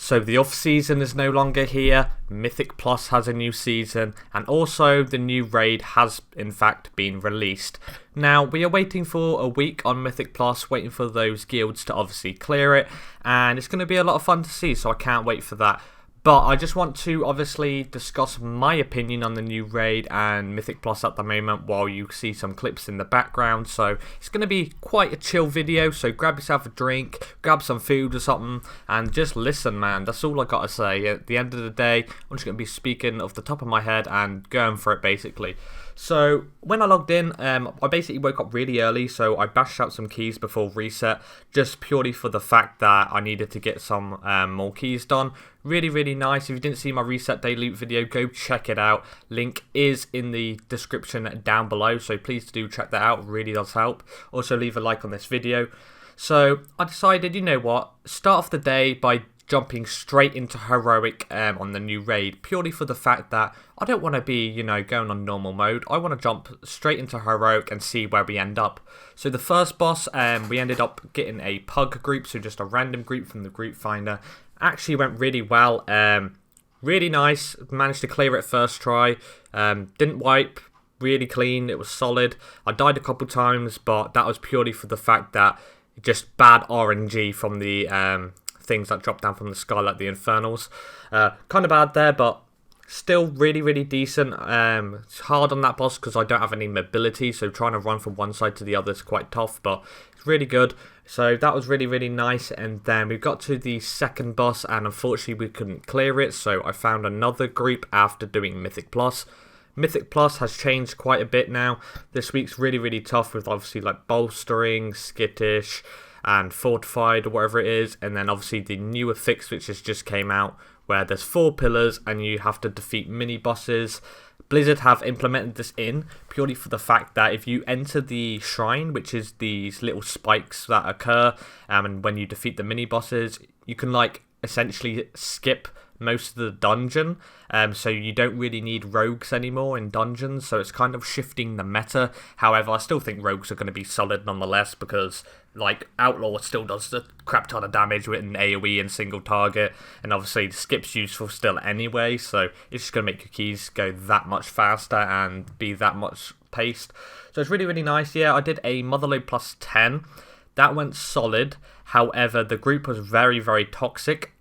So the off-season is no longer here, Mythic Plus has a new season, and also the new raid has in fact been released. Now, we are waiting for a week on Mythic Plus, waiting for those guilds to obviously clear it, and it's going to be a lot of fun to see, so I can't wait for that. But I just want to obviously discuss my opinion on the new raid and Mythic Plus at the moment while you see some clips in the background. So it's going to be quite a chill video, so grab yourself a drink, grab some food or something, and just listen, man. That's all I got to say. At the end of the day, I'm just going to be speaking off the top of my head and going for it basically. So when I logged in, I basically woke up really early, so I bashed out some keys before reset, just purely for the fact that I needed to get some more keys done. Really nice. If you didn't see my reset day loot video, go check it out. Link is in the description down below, so please do check that out. It really does help. Also leave a like on this video. So I decided, you know what, start off the day by jumping straight into heroic on the new raid, purely for the fact that I don't want to be, going on normal mode. I want to jump straight into heroic and see where we end up. So the first boss, we ended up getting a pug group, so just a random group from the group finder. Actually went really well, really nice, managed to clear it first try, didn't wipe, really clean, it was solid. I died a couple times, but that was purely for the fact that just bad RNG from the things that drop down from the sky like the infernals. Kind of bad there, but still really decent. It's hard on that boss because I don't have any mobility, so trying to run from one side to the other is quite tough, but it's really good. So that was really nice. And then we got to the second boss, and unfortunately we couldn't clear it, so I found another group after doing Mythic Plus. Mythic Plus has changed quite a bit now. This week's really tough with obviously like bolstering, skittish, and fortified or whatever it is, and then obviously the new Affix which has just came out, where there's 4 pillars and you have to defeat mini bosses. Blizzard have implemented this in purely for the fact that if you enter the shrine, which is these little spikes that occur, and when you defeat the mini bosses, you can like essentially skip most of the dungeon, so you don't really need rogues anymore in dungeons, so it's kind of shifting the meta. However, I still think rogues are going to be solid nonetheless, because like Outlaw still does a crap ton of damage with an AoE and single target, and obviously the skip's useful still anyway, so it's just going to make your keys go that much faster and be that much paced. So it's really nice. Yeah, I did a Motherload plus 10. That went solid. However, the group was very toxic.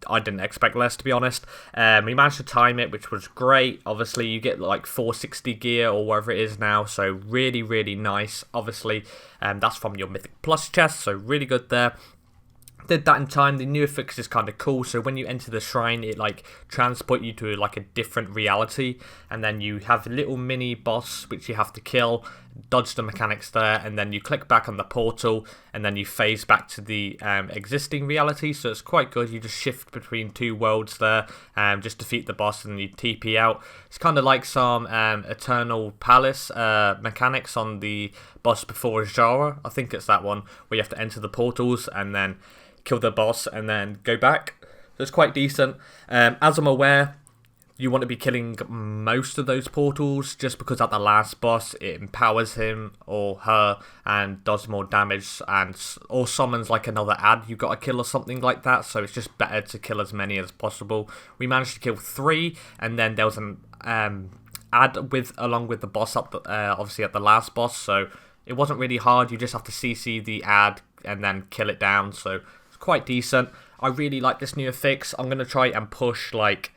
I didn't expect less, to be honest. We managed to time it, which was great. Obviously, you get like 460 gear or whatever it is now, so really nice. Obviously, that's from your Mythic Plus chest, so really good there. Did that in time. The new Affix is kind of cool, so when you enter the shrine, it like transport you to like a different reality, and then you have a little mini boss which you have to kill, dodge the mechanics there, and then you click back on the portal, and then you phase back to the existing reality, so it's quite good. You just shift between 2 worlds there, just defeat the boss and you TP out. It's kind of like some Eternal Palace mechanics on the boss before Jara. I think it's that one, where you have to enter the portals and then kill the boss and then go back. So it's quite decent. As I'm aware, you want to be killing most of those portals, just because at the last boss it empowers him or her and does more damage, or summons like another ad you got to kill or something like that, so it's just better to kill as many as possible. We managed to kill 3, and then there was an ad along with the boss up obviously at the last boss, so it wasn't really hard. You just have to CC the ad and then kill it down, so it's quite decent. I really like this new Affix. I'm going to try and push like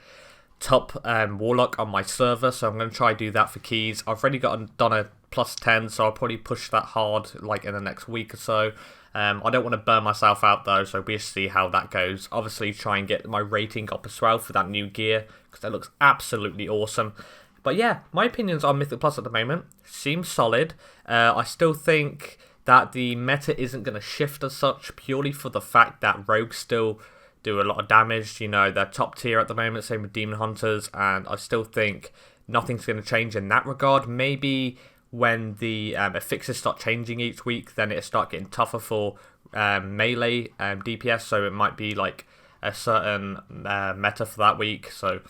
top Warlock on my server, so I'm going to try do that for keys. I've already done a plus 10, so I'll probably push that hard like in the next week or so. I don't want to burn myself out though, so we'll see how that goes. Obviously try and get my rating up as well for that new gear, because that looks absolutely awesome. But yeah, my opinions on Mythic Plus at the moment seem solid. I still think that the meta isn't going to shift as such, purely for the fact that rogues still do a lot of damage. They're top tier at the moment, same with Demon Hunters, and I still think nothing's going to change in that regard. Maybe when the affixes start changing each week, then it'll start getting tougher for melee DPS, so it might be like a certain meta for that week. So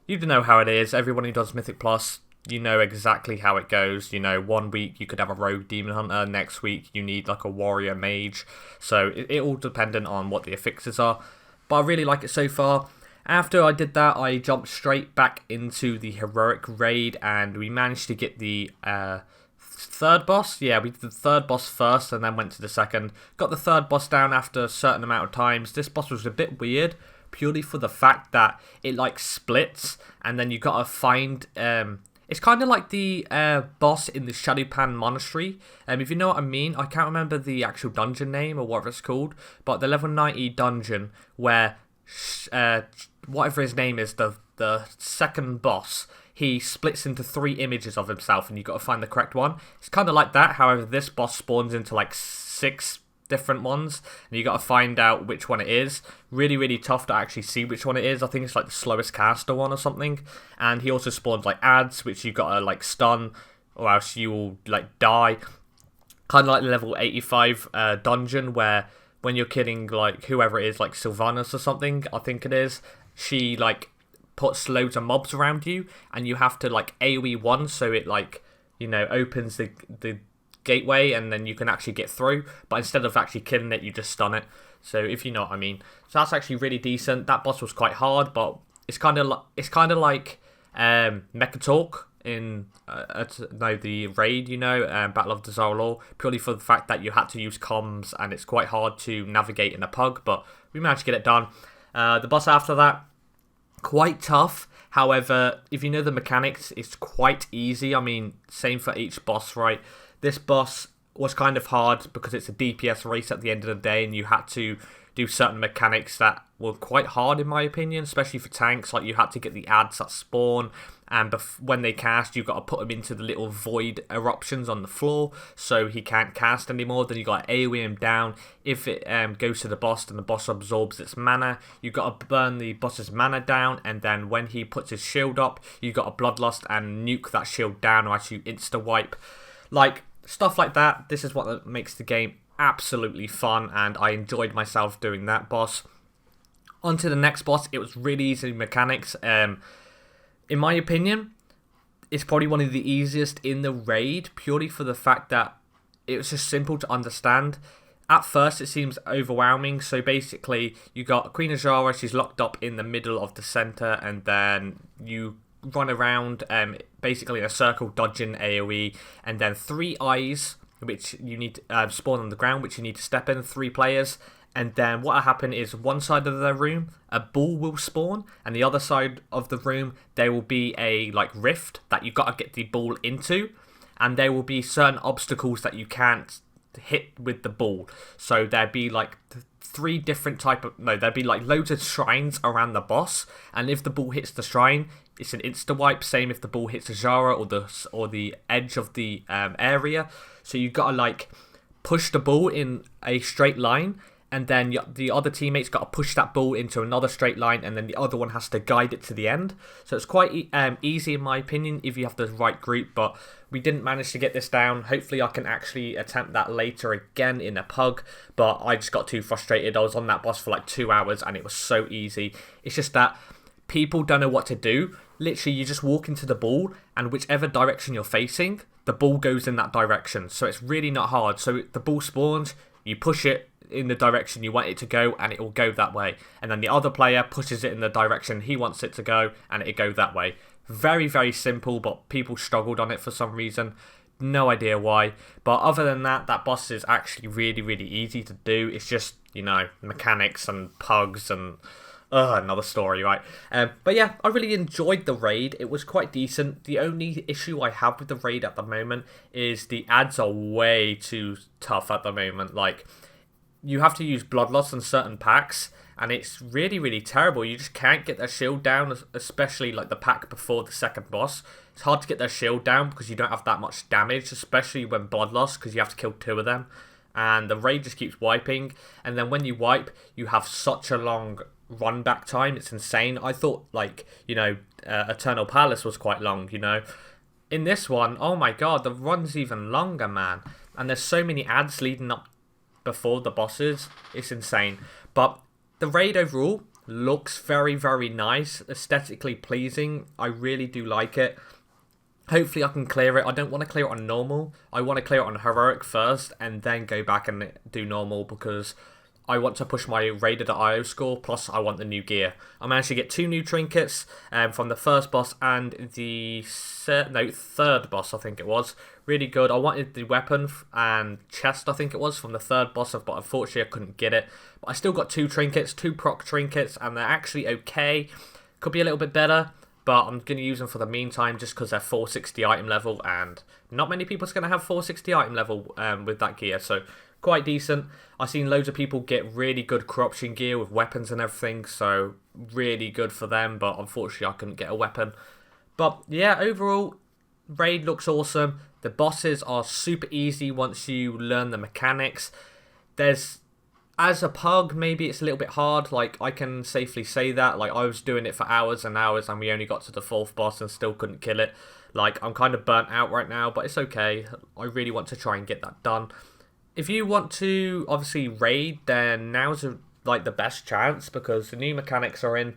you know how it is. Everyone who does Mythic Plus, you know exactly how it goes. 1 week you could have a rogue demon hunter, next week you need like a warrior mage, so it all dependent on what the affixes are. but I really like it so far. After I did that, I jumped straight back into the heroic raid, and we managed to get the third boss. Yeah, we did the third boss first and then went to the second. Got the third boss down after a certain amount of times. This boss was a bit weird, purely for the fact that it like splits, and then you gotta find it's kind of like the boss in the Shadowpan Monastery. If you know what I mean. I can't remember the actual dungeon name or whatever it's called, but the level 90 dungeon where whatever his name is, the second boss, he splits into 3 images of himself, and you got to find the correct one. It's kind of like that. However, this boss spawns into like 6 different ones, and you got to find out which one it is. Really, really tough to actually see which one it is. I think it's like the slowest caster one or something. And he also spawns like ads, which you got to like stun, or else you will like die. Kind of like the level 85 dungeon where when you're killing like whoever it is, like Sylvanas or something, I think it is, she like puts loads of mobs around you, and you have to like AoE one, so it like, you know, opens the gateway, and then you can actually get through. But instead of actually killing it, you just stun it. So if you know what I mean. So that's actually really decent. That boss was quite hard, but it's kind of like Mechatalk in the raid, you know, Battle of the Zorlor, purely for the fact that you had to use comms, and it's quite hard to navigate in a pug, but we managed to get it done. The boss after that, quite tough. However, if you know the mechanics, it's quite easy. I mean, same for each boss, right? This boss was kind of hard because it's a DPS race at the end of the day, and you had to do certain mechanics that were quite hard in my opinion, especially for tanks. Like you had to get the ads that spawn, and when they cast, you got to put them into the little void eruptions on the floor, so he can't cast anymore. Then you got to AoE him down. If it goes to the boss and the boss absorbs its mana, you got to burn the boss's mana down, and then when he puts his shield up, you got to bloodlust and nuke that shield down, or actually insta wipe, like stuff like that. This is what makes the game absolutely fun, and I enjoyed myself doing that boss. On to the next boss. It was really easy mechanics. In my opinion, it's probably one of the easiest in the raid, purely for the fact that it was just simple to understand. At first, it seems overwhelming. So basically, you got Queen Azara. She's locked up in the middle of the center, and then you run around basically in a circle, dodging AoE, and then 3 eyes, which you need to spawn on the ground, which you need to step in, 3 players. And then what will happen is one side of the room, a ball will spawn, and the other side of the room, there will be a like rift that you got to get the ball into, and there will be certain obstacles that you can't hit with the ball. So there'd be like 3 different there'd be like loads of shrines around the boss, and if the ball hits the shrine, it's an insta wipe. Same if the ball hits a Jara or the edge of the area. So you got to like push the ball in a straight line, and then the other teammates got to push that ball into another straight line, and then the other one has to guide it to the end. So it's quite easy in my opinion if you have the right group, but we didn't manage to get this down. Hopefully I can actually attempt that later again in a pug, but I just got too frustrated. I was on that boss for like 2 hours, and it was so easy. It's just that people don't know what to do. Literally, you just walk into the ball, and whichever direction you're facing, the ball goes in that direction. So it's really not hard. So the ball spawns, you push it in the direction you want it to go, and it will go that way. And then the other player pushes it in the direction he wants it to go, and it'll go that way. Very, very simple, but people struggled on it for some reason. No idea why. But other than that, that boss is actually really, really easy to do. It's just, you know, mechanics and pugs and another story, right? But yeah, I really enjoyed the raid. It was quite decent. The only issue I have with the raid at the moment is the ads are way too tough at the moment. Like, you have to use Bloodlust in certain packs, and it's really, really terrible. You just can't get their shield down, especially like the pack before the second boss. It's hard to get their shield down because you don't have that much damage, especially when Bloodlust, because you have to kill 2 of them. And the raid just keeps wiping, and then when you wipe, you have such a long run back time. It's insane. I thought, like, you know, Eternal Palace was quite long, you know. In this one, oh my god, the run's even longer, man. And there's so many ads leading up before the bosses. It's insane. But the raid overall looks very, very nice, aesthetically pleasing. I really do like it. Hopefully I can clear it. I don't want to clear it on normal. I want to clear it on heroic first, and then go back and do normal, because I want to push my Raider.io score, plus I want the new gear. I managed to get 2 new trinkets from the first boss and the third boss, I think it was. Really good. I wanted the weapon and chest, I think it was, from the third boss, but unfortunately I couldn't get it. But I still got 2 trinkets, 2 proc trinkets, and they're actually okay. Could be a little bit better, but I'm going to use them for the meantime just because they're 460 item level, and not many people's going to have 460 item level with that gear, so quite decent. I've seen loads of people get really good corruption gear with weapons and everything, so really good for them, but unfortunately I couldn't get a weapon. But yeah, overall, Raid looks awesome. The bosses are super easy once you learn the mechanics. As a pug, maybe it's a little bit hard, like, I can safely say that. Like, I was doing it for hours and hours, and we only got to the 4th boss and still couldn't kill it. Like, I'm kind of burnt out right now, but it's okay. I really want to try and get that done. If you want to, obviously, raid, then now's, like, the best chance, because the new mechanics are in,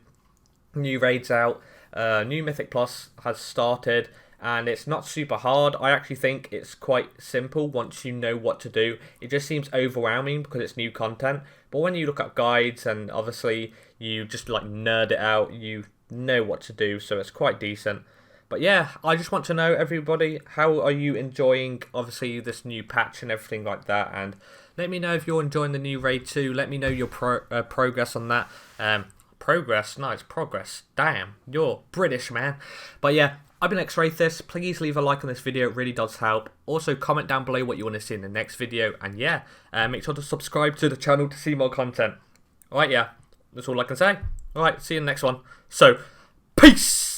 new raids out, new Mythic Plus has started, and it's not super hard. I actually think it's quite simple once you know what to do. It just seems overwhelming because it's new content, but when you look at guides and obviously you just like nerd it out, you know what to do, so it's quite decent. But yeah, I just want to know, everybody, how are you enjoying obviously this new patch and everything like that, and let me know if you're enjoying the new raid too. Let me know your progress on that. Progress? No, it's progress. Damn, you're British, man. But yeah, I've been Xrathis. Please leave a like on this video, it really does help. Also, comment down below what you want to see in the next video. And yeah, make sure to subscribe to the channel to see more content. Alright, yeah, that's all I can say. Alright, see you in the next one. So, peace!